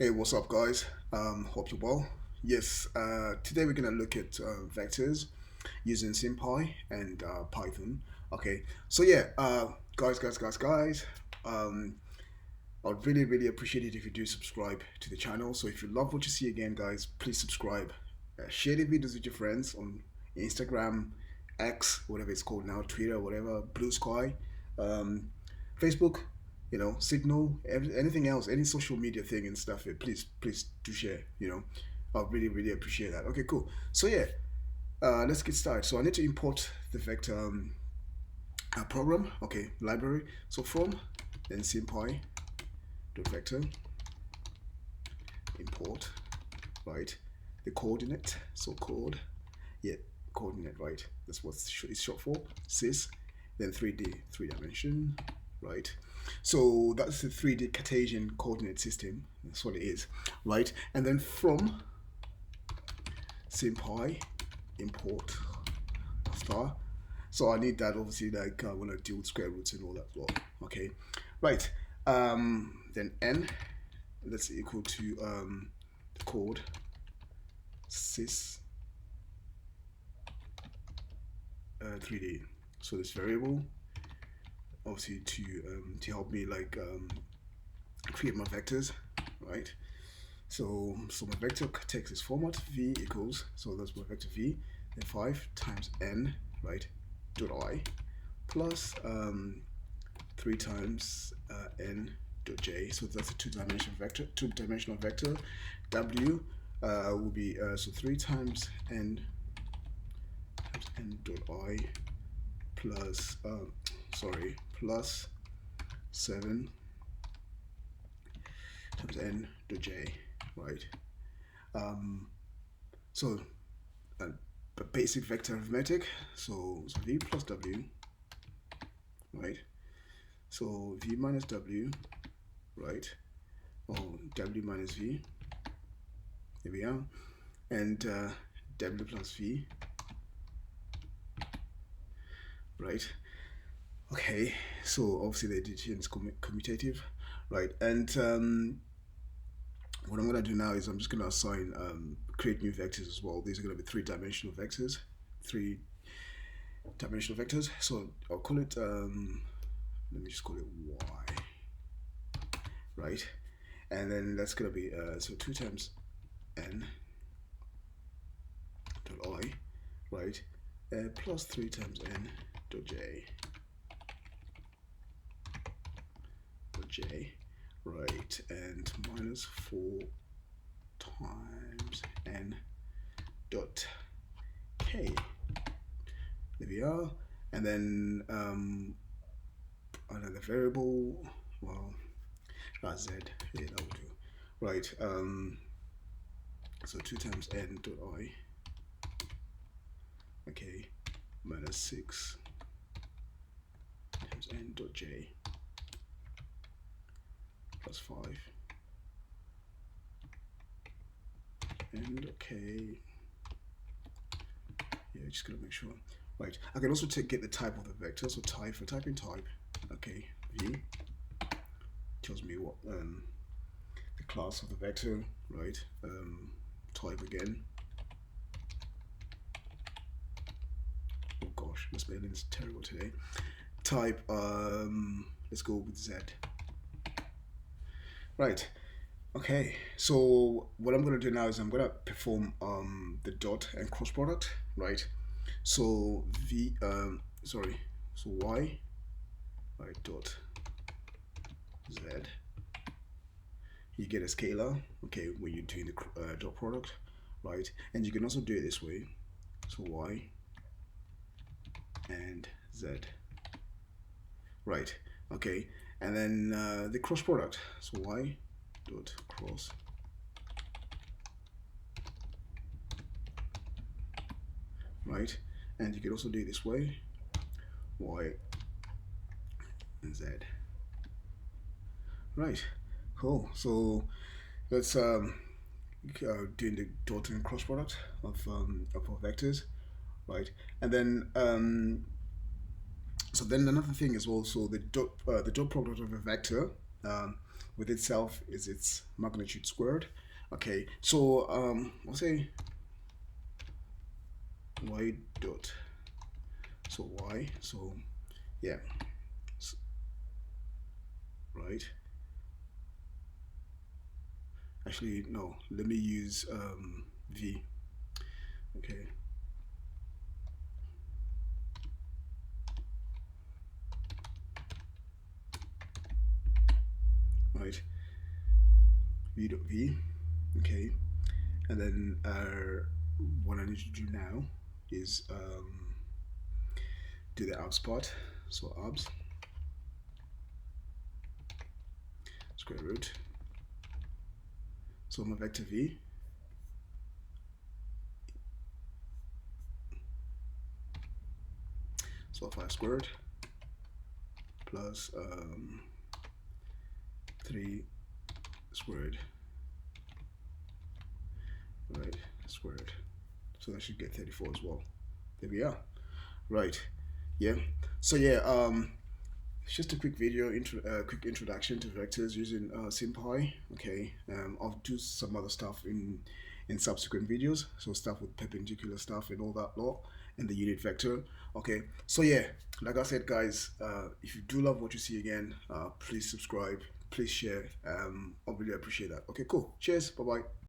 Hey, what's up, guys? Hope you're well. Yes, today we're gonna look at vectors using SymPy and Python. Okay, so yeah, guys. Um, I'd really appreciate it if you do subscribe to the channel. So if you love what you see again, guys, please subscribe. Share the videos with your friends on Instagram, X, whatever it's called now, Twitter, whatever, Blue Sky, um, Facebook, Signal, anything else, any social media thing and stuff. Please do share. I really appreciate that. Okay, cool. So yeah, let's get started. So I need to import the vector program. Okay, library. So from then sympy dot vector import, right, the coordinate. So yeah, coordinate, right. That's what it's short for. Sys, then 3D, three dimension, right. So that's the 3D Cartesian coordinate system. That's what it is, right. And then from sympy import star. So I need that obviously, like when I deal with square roots and all that. Well, okay, right. Then n, let's equal to the code sys 3D. So this variable obviously to help me like create my vectors, right? So my vector takes this format v equals, so that's my vector v, then 5 times n, right, dot I plus 3 times n dot j. So that's a two-dimensional vector. W will be so 3 times n dot I plus plus 7 times n dot j, right. So basic vector arithmetic. So v plus w, right. So v minus w, right, or w minus v, here we are, and w plus v, right. Okay, so obviously the addition is commutative, right. And what I'm going to do now is I'm just going to assign create new vectors as well. These are going to be three-dimensional vectors. So I'll call it let me just call it y, right. And then that's going to be so 2 times n dot I, right, plus 3 times n dot j, right, and minus 4 times n dot k. There we are. And then another variable, well, z, yeah, that will do, right. So 2 times n dot I, okay, minus 6 times n dot j plus 5 and okay, yeah, just gotta make sure, right. I can also get the type of the vector. So type, for typing type, okay, v tells me what the class of the vector, right. Type again, oh gosh, my spelling is terrible today. Type, let's go with z, right. Okay, so what I'm going to do now is I'm going to perform the dot and cross product, right. So so y, right, dot z, you get a scalar, okay, when you're doing the dot product, right. And you can also do it this way, so y and z, right. Okay, and then the cross product, so y dot cross, right. And you can also do it this way, y and z, right. Cool. So let's doing the dot and cross product of our vectors, right. And then so then another thing is also the dot product of a vector with itself is its magnitude squared. Okay, so I'll say y dot, so y, so yeah, right. Actually, no, let me use v. Okay, right, v dot v. Okay, and then what I need to do now is do the obs part. So obs square root. So my vector v, so 5 squared plus 3 squared, right, squared. So that should get 34 as well. There we are. Right. Yeah. So yeah, it's just a quick video, quick introduction to vectors using sympy. Okay. I'll do some other stuff in subsequent videos. So stuff with perpendicular stuff and all that lot, and the unit vector. Okay. So yeah, like I said, guys, if you do love what you see again, please subscribe, please share. I really appreciate that. Okay. Cool. Cheers. Bye bye.